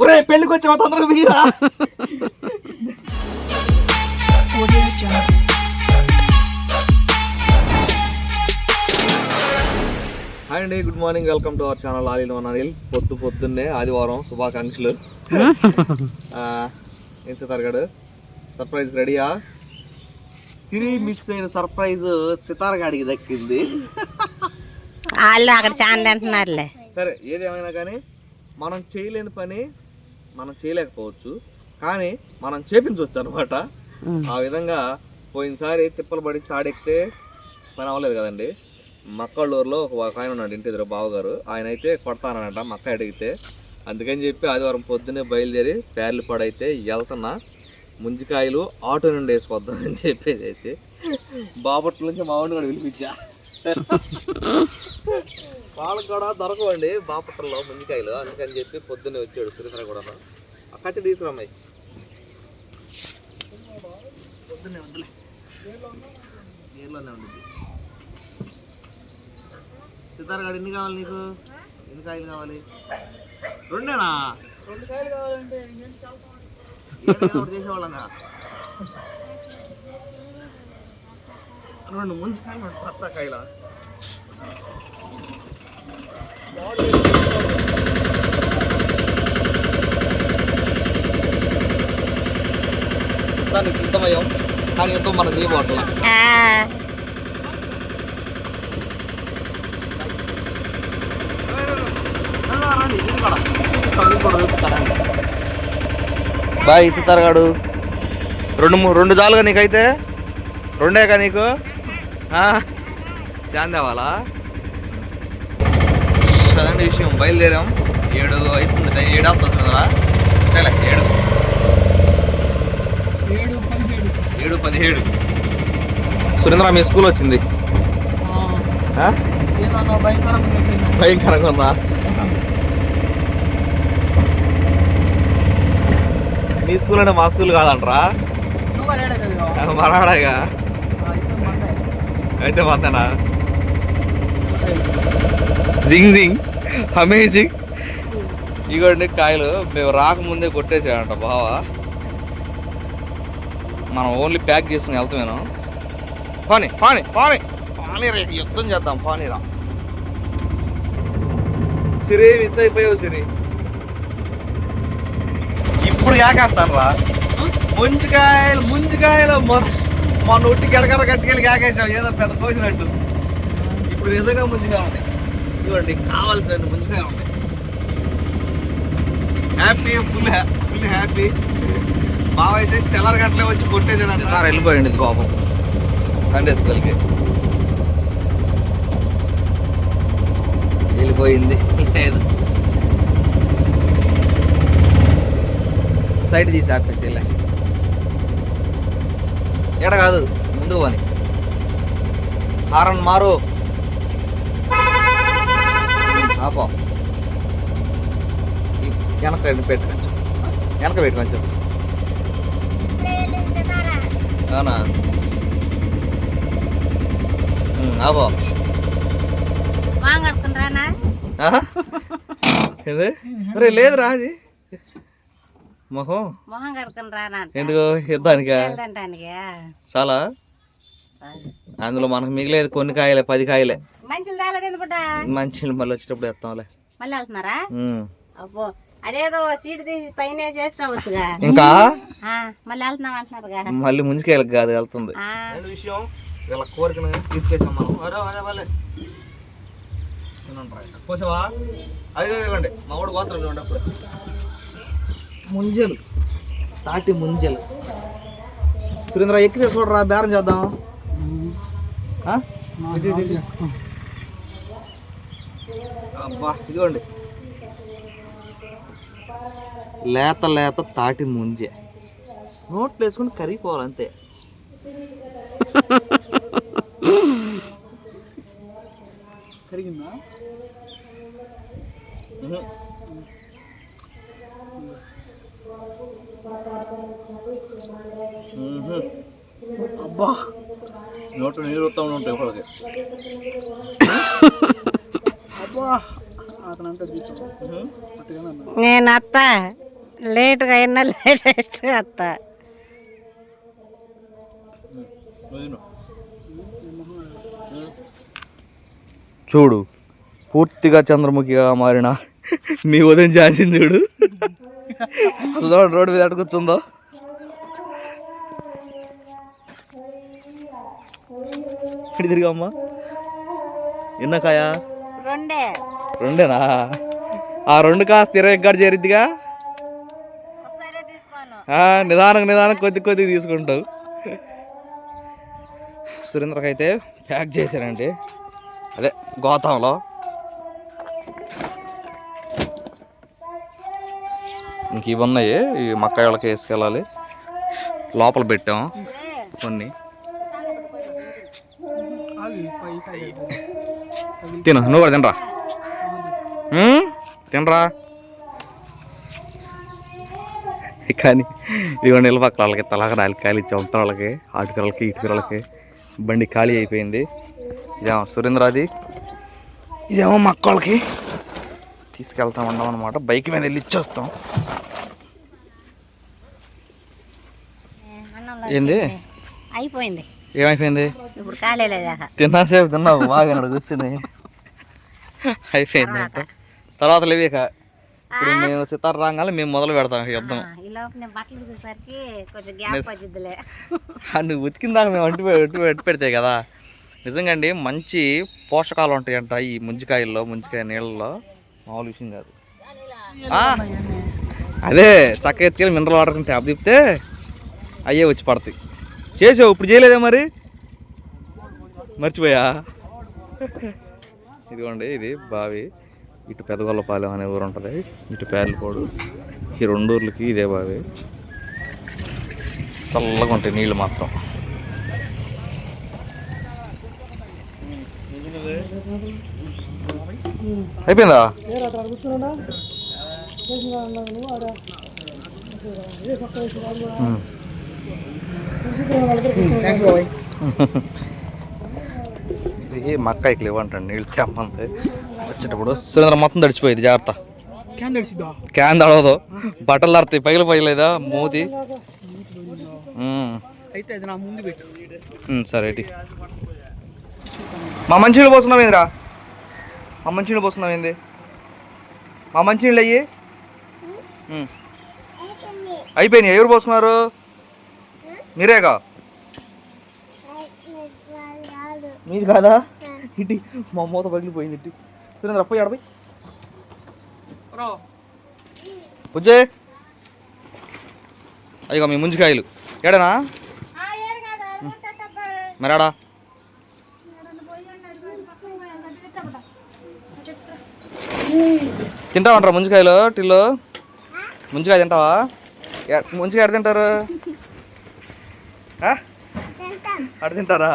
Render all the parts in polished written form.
ఒరే పెళ్ళికి వచ్చావా తొందరగా మీరా. హాయ్ అండి, good morning, welcome to our channel all in one Anil. పొద్దున్నే ఆదివారం శుభాకాంక్షలు. ఏం సితార్గాడు సర్ప్రైజ్ రెడీయా? సిరి మిస్ అయిన సర్ప్రైజ్ సితార్గాడికి దక్కింది. వాళ్ళు అక్కడ చాలా అంటున్నారులే. సరే, ఏదేమైనా కానీ మనం చేయలేని పని మనం చేయలేకపోవచ్చు, కానీ మనం చేపించవచ్చు అనమాట. ఆ విధంగా పోయినసారి తిప్పలు పడి తాడెక్కితే పని అవ్వలేదు కదండి. మక్కళ్ళూరులో ఒక ఆయన ఉన్నాడు, ఇంటి ఎదురు బావగారు. ఆయన అయితే కొడతానంట మక్క అడిగితే. అందుకని చెప్పి ఆదివారం పొద్దున్నే బయలుదేరి పేర్లపాడైతే వెళ్తున్నా. ముంజికాయలు ఆటో నుండి వేసుకొద్దామని చెప్పేసి బాపట్ల నుంచి మా వాడిని కూడా పిలిపించా. వాళ్ళకి కూడా దొరకవండి బాపట్లలో ముంజికాయలు, అందుకని చెప్పి పొద్దున్నే వచ్చాడు సురేంద్ర కూడా. అక్కడి తీసుకురమ్మాయి పొద్దున్నే వద్దులే, నీళ్ళలోనే ఉంటుంది. సిద్ధార్థ ఎన్ని కావాలి నీకు? ఎన్ని కాయలు కావాలి? రెండేనా? 2 కాయలు కావాలంటే చేసేవాళ్ళంగా. 2 ముంజికాయలు, 2 కొత్త కాయల. దానికి సిద్ధమయ్యాం, కానీ ఎంతో మనకు ఏ బాటల బాయ్. సితారగాడు 2 చాలుగా నీకైతే? 2కా నీకు? చాందేవాలా? అదండి విషయం. బయలుదేరాం. 7 అవుతుంది, 7 అవుతుంది కదా. 7:17. సురేంద్ర మీ స్కూల్ వచ్చింది? భయంకరంగా ఉందా? మీ స్కూల్ అంటే మా స్కూల్ కాదంటరా? మరాడాగా అయితే మంతేనా? జింగ్ జింగ్ అమేజింగ్. ఇగోండి కాయలు మేము రాకముందే కొట్టేసాడంట బావ. మనం ఓన్లీ ప్యాక్ చేసుకుని వెళ్తామేను. పానీ పానీ పానీ పానీరా, యుద్ధం చేద్దాం. పానీరా. సిరి మిస్ అయిపోయావు సిరి. ఇప్పుడు కాకేస్తాను రా ముంజికాయలు మా నొట్టి గడగర గట్టుకెళ్ళి కాకేసాం ఏదో పెద్ద పోసినట్టు. ఇప్పుడు నిజంగా ముంజికాయలు ఉన్నాయి. ఇవ్వండి కావాల్సిన ముంజికాయలు ఉన్నాయి. Happy, full happy. బావ అయితే తెల్లర గంటలే వచ్చి కొట్టేసాడు. సార్ వెళ్ళిపోయండి ఇది పాపం సండే స్కూల్కి వెళ్ళిపోయింది. లేదు సైడ్ తీసి ఆపేసి ఎడ కాదు ముందు అని హారన్ మారు ఆపో. వెనక పెట్టు కొంచెం, వెనక పెట్టు కొంచెం. అవునా? ఆపో. రే లేదురా అది మొహం ఎందుకు యుద్ధానికా? చాలా అందులో మనకు మిగిలేదు కొన్ని కాయలే, 10 కాయలే. మంచి మళ్ళీ వచ్చేటప్పుడు వేస్తాంలే. మళ్ళీ వెళ్తున్నారా? అదేదో సీట్ తీసి పైన చేసినావచ్చుగా. ఇంకా మళ్ళీ వెళ్తున్నాం అంటున్నారుగా. మళ్ళీ ముందుకెళ్ళక కాదు వెళ్తుంది. విషయం వీళ్ళ కోరికను తీర్చేసాం మనం. కోసవా? అదే ఇవ్వండి మా వాడు గోత్రం చూడండి. అప్పుడు ముంజలు, తాటి ముంజలు. సురేంద్ర ఎక్కితే చూడరా, బేరం చేద్దాం. అబ్బా ఇదిగోండి లేత తాటి ముంజే. నోట్లు వేసుకుని కరిగిపోవాలంతే. కరిగిందా? అబ్బా నోట్లో నీళ్ళు వస్తూ ఉంటాయి ఒకళ్ళకి. అబ్బా నేను అత్త లేట్గా అయినా లేటెస్ట్గా అత్త. చూడు పూర్తిగా చంద్రముఖిగా మారిన మీ ఉదయం చేసింది చూడు. అసలు రోడ్డు మీద ఎట్ట కూర్చుందో. ఇటు తిరిగమ్మా. ఎన్నకాయ? రెండేనా? ఆ రెండు కాస్త 20 గడ్డ చేరిద్దిగా. నిదానం కొద్ది తీసుకుంటావు. సురేంద్రకి అయితే ప్యాక్ చేశారండి, అదే గోతంలో. ఇంక ఇవి ఉన్నాయి, ఇవి మక్కాయి వాళ్ళకి వేసుకెళ్ళాలి. లోపల పెట్టాం కొన్ని. తిను, నువ్వు కూడా తినరా. తినరా. కానీ ఇదిగోండి ఇళ్ళ పక్కల వాళ్ళకి తలాగా 4 కాయలు ఇచ్చాం. ఉంటాం వాళ్ళకి, ఆటుకలకి ఇటుకలకి. బండి ఖాళీ అయిపోయింది. ఇదేమో సురేంద్రది, ఇదేమో మక్కలకి తీసుకెళ్తా ఉన్నాం అనమాట. బైక్ మీద వెళ్ళి ఇచ్చొస్తాం. ఏంది అయిపోయింది? ఏమైపోయింది? ఇప్పుడు కాలేదా? తిన్నాసేపు తిన్నావు బాగా కూర్చుని. అయిపోయింది అంట. తర్వాత లేవేక ఇప్పుడు మేము సితార రాగానే మేము మొదలు పెడతాం యుద్ధం. నువ్వు ఉతికిందాక మేము అట్టి పెడితే కదా. నిజంగా అండి మంచి పోషకాలు ఉంటాయంట ఈ ముంజికాయల్లో, ముంజికాయ నీళ్ళలో. మామూలు విషయం కాదు. అదే చక్క ఎత్తుకెళ్ళి మినరల్ వాటర్ కింద ట్యాప్ తిప్పితే అయ్యే వచ్చి పడతాయి. చేసావు, ఇప్పుడు చేయలేదే మరి? మర్చిపోయా. ఇదిగోండి ఇది బావి. ఇటు పెదగొల్లపాలెం అనే ఊరు ఉంటుంది, ఇటు పేర్లకోడు. ఈ 2 ఊర్లకి ఇదే బావి. చల్లగా ఉంటాయి నీళ్ళు మాత్రం. అయిపోయిందా? ఇది మక్కాయికి లేవంటండి నీళ్ళు తెమ్మంది. వచ్చేటప్పుడు సురేంద్ర మొత్తం తడిచిపోయింది, జాగ్రత్త. క్యాన్ తడవదు, బట్టలు తడతాయి. పగిలిపోయలేదా మూతి? సరే ఇటు. మా మంచినీళ్ళు పోస్తున్నావు ఏందిరా? మా మంచినీళ్ళు పోస్తున్నావు ఏంది? మా మంచినీళ్ళు అయ్యి అయిపోయినాయి. ఎవరు పోస్తున్నారు? మీరేగా? మీది కాదా? ఇటు మా మూత పగిలిపోయింది. ఇటు సురేంద్ర పోయి ఆడపోయి పుజ్జే. అయ్యో మీ ముంజికాయలు ఏడనా మరాడా? తింటామంటారా ముంజికాయలు? టిల్లు ముంజికాయ తింటావా? ముంజికాయ ఎడ తింటారు? అడ తింటారా?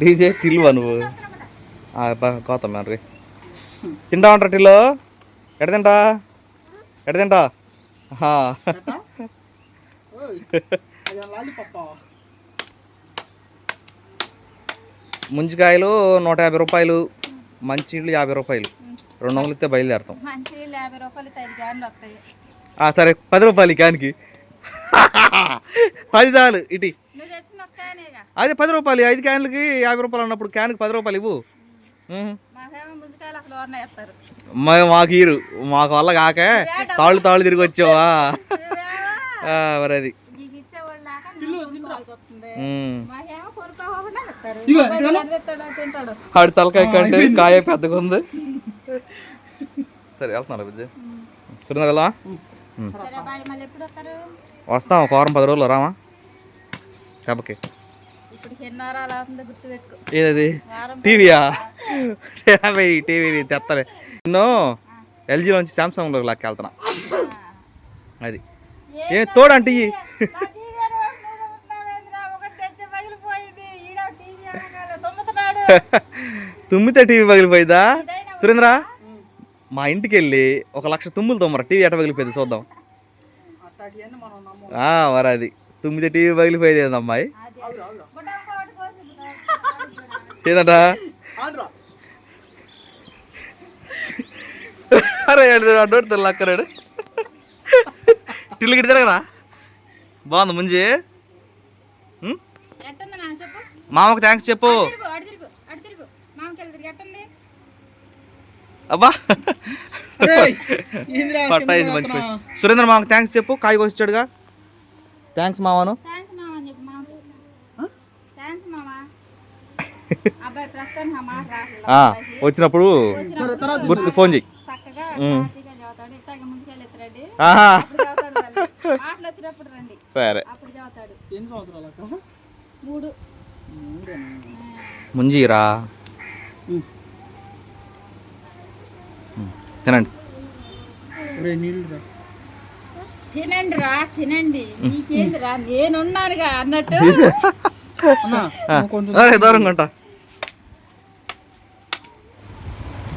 డీజే టిల్లువా నువ్వు? కోత మరి తింటామంటారా టిల్లు? ఎడ తింటా? ఎడ తింటా? ముంజికాయలు 150 రూపాయలు, మంచినీళ్ళు 50 రూపాయలు. 200 ఇస్తే బయలుదేరుతాం. సరే 10 రూపాయలు క్యాన్కి. 10 చాలు. ఇటు అదే 10 రూపాయలు 5 క్యాన్లకి 50 రూపాయలు అన్నప్పుడు క్యాన్కి 10 రూపాయలు ఇవ్వు. మాకు ఈరు, మాకు వల్ల కాకే తాళ్ళు తిరిగి వచ్చావా మరి. అది ఆడు తలకాయ కంటే కాయ పెద్దగా ఉంది. సరే వెళ్తున్నారు విజయ్. సురేంద్ర వెళ్దామా? వస్తాం, ఒక వారం 10 రోజులు రామా చెప్పకి. ఏదది? టీవీయా? టీవీ తెత్తలే. నేను ఎల్జీలోంచి శాంసంగ్లోకి లాక్కెళ్తున్నా. అది ఏ తోడంటే తుమ్మితే టీవీ పగిలిపోయిందా? సురేంద్ర మా ఇంటికి వెళ్ళి 1 లక్ష తుమ్ములు తొమ్మరా, టీవీ ఎట పగిలిపోయింది చూద్దాం. మరి అది తుమ్మితే టీవీ పగిలిపోయేది ఏంది అమ్మాయి ఏదంట అరే అడ్డు తెల్లక్కరాడు టిల్లు గిట్టి తిరగరా బాగుంది ముంజి మామకు థ్యాంక్స్ చెప్పు అబ్బా పట్టా ఇది మంచి సురేంద్ర మామకు థ్యాంక్స్ చెప్పు కాయ కోసిచ్చాడుగా థ్యాంక్స్ మామను వచ్చినప్పుడు గుర్తు ఫోన్ చెయ్యి సరే ముంజీరా తినండి తినండి రా తినండి నీకేందిరా నేనున్నానుగా అన్నట్టు దూరంగా ఉంటా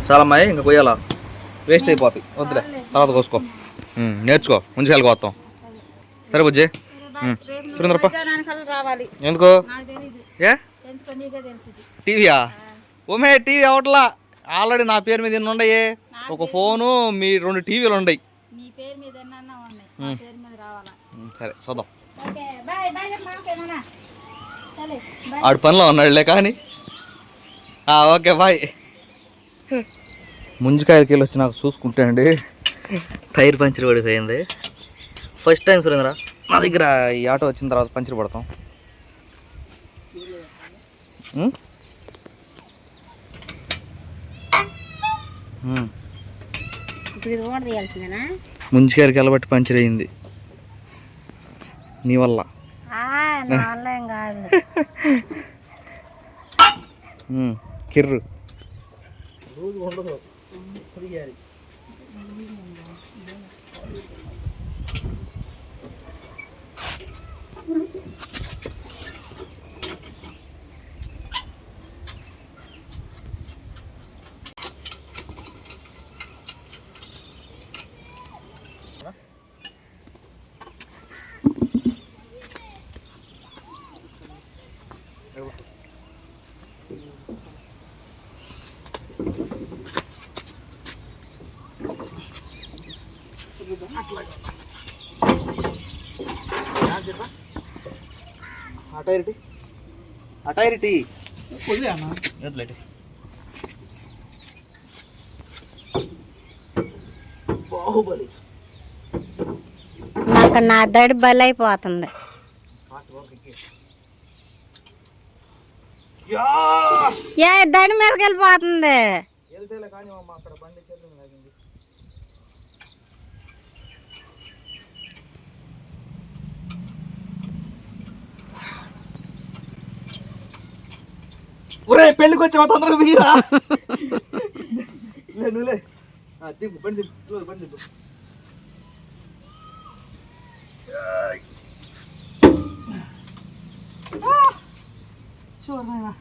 చాలా అమ్మాయి ఇంకా కొయ్యాలా వేస్ట్ అయిపోతాయి వద్దులే తర్వాత కోసుకో నేర్చుకో ముందుకెళ్ళి కోస్తాం సరే బుజ్జి సురేంద్రప్ప ఎందుకో ఏ టీవీయా ఓమే టీవీ అవట్లా ఆల్రెడీ నా పేరు మీద ఎన్ని ఉన్నాయి ఒక ఫోను మీ 2 టీవీలు ఉన్నాయి సరే చూద్దాం ఆడు పనిలో ఉన్నాడులే కానీ ఓకే బాయ్ ముంజికాయలకి వెళ్ళి వచ్చి నాకు చూసుకుంటే అండి టైర్ పంచర్ పడిపోయింది ఫస్ట్ టైం సురేంద్ర నా దగ్గర ఈ ఆటో వచ్చిన తర్వాత పంచర్ పడతాం ముంజికాయలకి వెళ్ళబట్టి పంచర్ అయింది నీ వల్ల కిర్రు రోజు ఉండదు అటైరిటీ బాహుబలి నాకు నా దడి బలైపోతుంది దడి మీదకి వెళ్ళిపోతుంది ఒరే పెళ్ళికి వచ్చావా తొందరగా మీరా నువ్వులే దిప్పు బండి దిప్పు బండి దిప్పు షూర్ నాయనా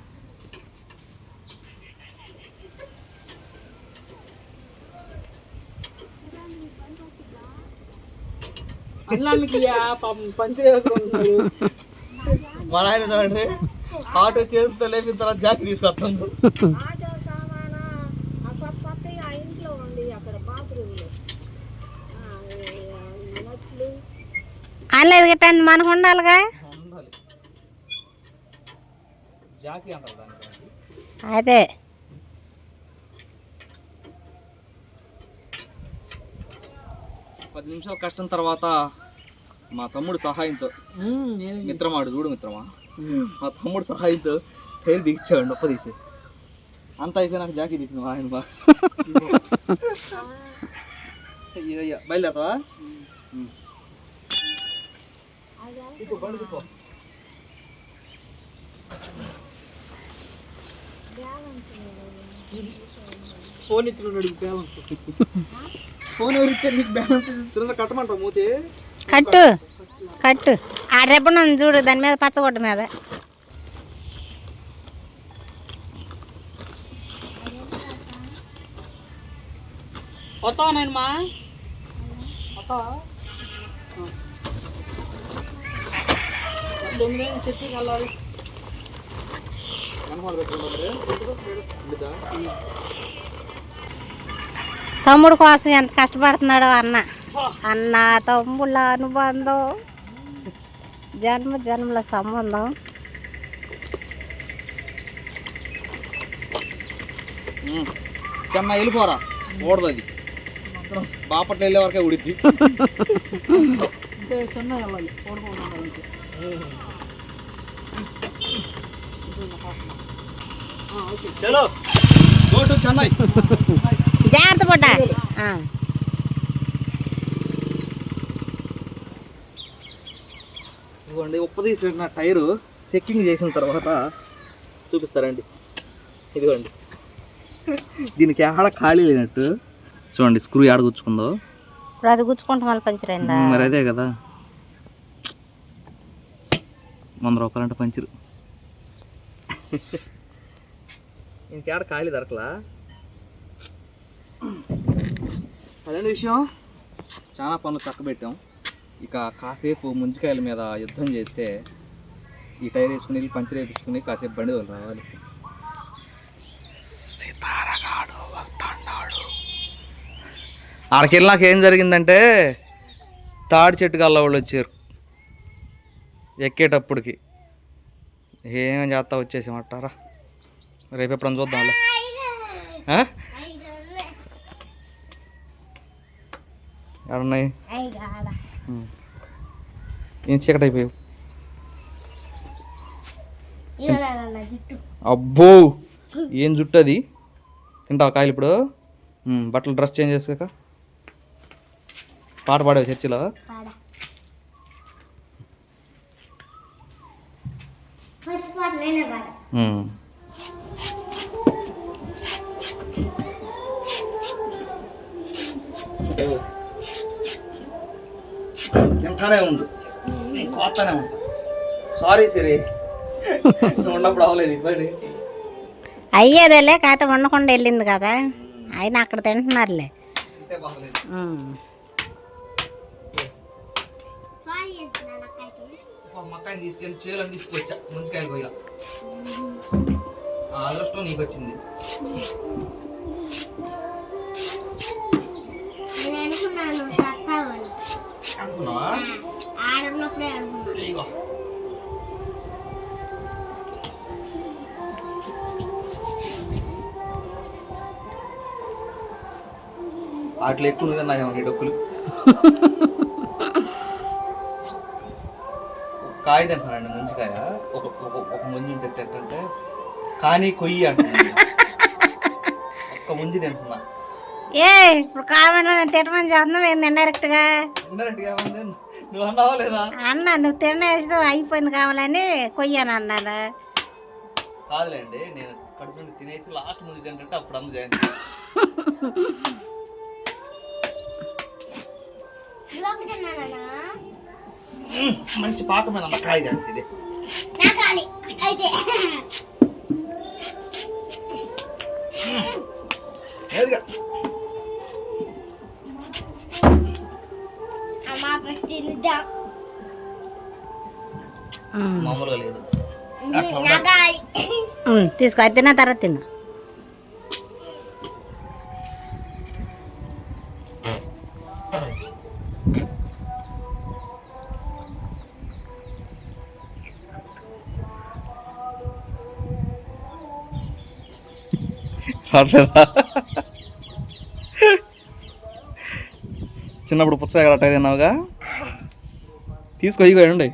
అన్నానికి పంచర్ వేసుకుంటున్నాడు మా నాయన చూడండి ఆటో చేతితో లేపిన తర్వాత జాకి తీసుకొస్తాను అనలేదు గిట్టండి మనకు ఉండాలిగా జాకి అంటారు అదే 10 నిమిషాల కష్టం తర్వాత మా తమ్ముడు సహాయంతో మిత్రమాడు చూడు మిత్రమా మా తమ్ముడు సహాయంతో టైర్ బిగించాడు నొప్ప తీసి అంత అయితే నాకు జాకీ తీసింది ఆయన బా బయలుదేరవా ఫోన్ ఇచ్చినాడు బ్యాలెన్స్ ఫోన్ ఎవరు ఇచ్చారు నీకు బ్యాలెన్స్ కట్టమంటావు మూతి కట్టు కట్టు ఆ రెబ్బను చూడు దాని మీద పచ్చగొట్ట మీద వస్తావా నాయనమ్మా వస్తావా దొంగలేని చెట్టుకి వెళ్ళాలి. తమ్ముడు కోసం ఎంత కష్టపడుతున్నాడో అన్న. అన్న తమ్ముళ్ళ అనుబంధం, జన్మ జన్మల సంబంధం. చెన్న వెళ్ళిపోరా, ఓడదు అది. బాపట్ల వెళ్ళే వరకే ఉడిద్ది. అంటే చిన్న వెళ్ళాలి, ఓడిపోవాలి. చలో గో టు చెన్నై. జాగ్రత్త పడ్డా. ఇదిగోండి ఉప్పదీసిన టైరు చెక్కింగ్ చేసిన తర్వాత చూపిస్తారండి. ఇదిగోండి దీనికి ఆడ ఖాళీ లేనట్టు చూడండి, స్క్రూ ఆడ గుచ్చుకుందో. ఇప్పుడు అది గుచ్చుకుంటే మళ్ళీ పంచర్ అయిందా? మరి అదే కదా, 100 రూపాయలంటే పంచరు. ఇంకేడ ఖాళీ దొరకలా. అదే విషయం, చాలా పనులు చక్కబెట్టాం. ఇక కాసేపు ముంజికాయల మీద యుద్ధం చేస్తే ఈ టైర్ వేసుకుని వెళ్ళి పంచర్ వేయించుకుని కాసేపు బండి వాళ్ళు రావాలి. సీతారగాడు వస్తాడు. ఆడికెళ్ళి నాకు ఏం జరిగిందంటే తాడి చెట్టు కల్లా వాళ్ళు వచ్చారు. ఎక్కేటప్పటికి ఏం చేస్తా వచ్చేసామంటారా. రేపు ఎప్పుడన్నా చూద్దాం. ఎక్కడున్నాయి? ఏం చీకటి అయిపోయావు. అబ్బో ఏం జుట్టు అది. తింటావా కాయలు ఇప్పుడు? బట్టలు డ్రెస్ చేంజ్ చేసుకోక పాట పాడావు చర్చిలో. తింటానే ఉండు, కోస్తానే ఉంటా. సారీ సరే, ఉన్నప్పుడు అవ్వలేదు పని. అయ్యేదేలే, కాకపోతే ఉండకుండా వెళ్ళింది కదా, ఆయన అక్కడ తింటున్నారులే. మక్కాయని తీసుకెళ్ళి చేయాలని తీసుకొచ్చా, ముంచుకాయలు పోయా. అదృష్టం నీకు వచ్చింది. అనుకున్నావా? వాటిలో ఎక్కువ ఉన్నాయేమో నీ డొక్కులు. కాయ తింటున్నానండి, ముంచికాయ. ఒక ముంజి ఉంటే తింటుంటే కానీ కొయ్యి అంటున్నాను. ఒక్క ముంజి తింటున్నా. ఏ ఇప్పుడు కావాలంటే నేను తిట్టమని చేస్తున్నావు ఏంది? ఇండైరెక్ట్గా నువ్వు అన్నావా లేదా? అన్నా, నువ్వు తినేసి అయిపోయింది కావాలని కొయ్యాను అన్నాను. కాదులేండి, నేను కడుపు నుండి తినేసి లాస్ట్ ముందు తింటుంటే అప్పుడు అందు జాయిన్. మంచి పాక మీద అన్న కాయ చేసి ఇది మామూలుగా లేదు. తీసుకో, అది తిన్న తర్వాత తిన్నా. చిన్నప్పుడు పుచ్చకాయ అట్ట తిన్నావుగా, తీసుకో. ఇగో ఉండే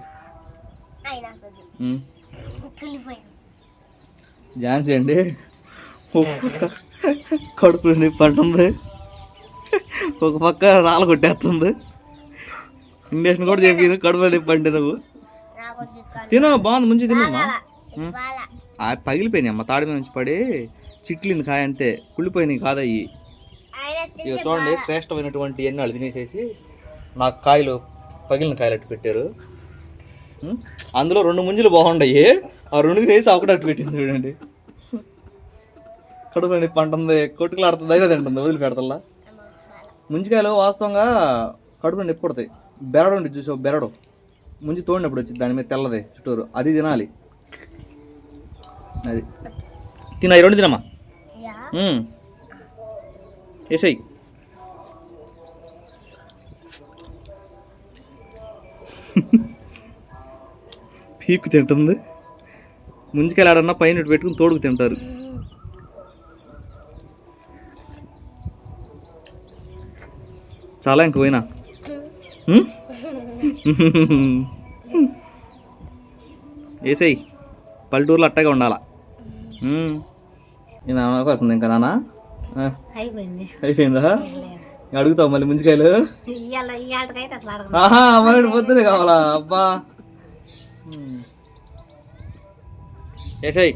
ఝాన్సీ అండి, కడుపు నొప్పి అంటుంది, ఒక పక్క రాళ్ళు కొట్టేస్తుంది. ఇండక్షన్ కూడా చెప్పి కడుపు నొప్పి అంటే నువ్వు తిను, బాగుంది మంచిగా తినమ్మా. పగిలిపోయినాయి అమ్మ, తాడి మీద నుంచి పడి చిట్లింది కాయ, అంతే. కుళ్ళిపోయినాయి కాదయ్యి. ఇక చూడండి, శ్రేష్టమైనటువంటి ఎన్ని వాళ్ళు తినేసేసి నాకు కాయలు పగిలిన కాయలు అట్టు పెట్టారు. అందులో 2 ముంజులు బాగుండయి, ఆ 2 తినేసి ఒకటి అట్టు పెట్టింది. చూడండి, కడుపు నొప్పి అంటుంది, కొట్టుకులాడుతుంది, దగ్గర తింటుంది, వదిలిపెడతల్లా. ముంజికాయలు వాస్తవంగా కడుపు నొప్పి పడతాయి. బెరడు ఉండి చూసావు, బెరడు ముంచి తోడినప్పుడు వచ్చింది దాని మీద తెల్లది చుట్టూరు, అది తినాలి. అది తిన, ఈ 2 తినమ్మా. వేసాయి. పీకు తింటుంది. ముంజికాయలు ఆడన్నా పైన పెట్టుకుని తోడుకు తింటారు. చాలా ఇంక పోయినా వేసేయి. పల్లెటూరులో అట్టగా ఉండాలా. నేను అమ్మకు వస్తుంది ఇంకా నాన్న. అయిపోయిందా? అడుగుతావు మళ్ళీ ముంజికాయలు? ఆహా, మరి పొద్దునే కావాలా? అబ్బా వేసేయి.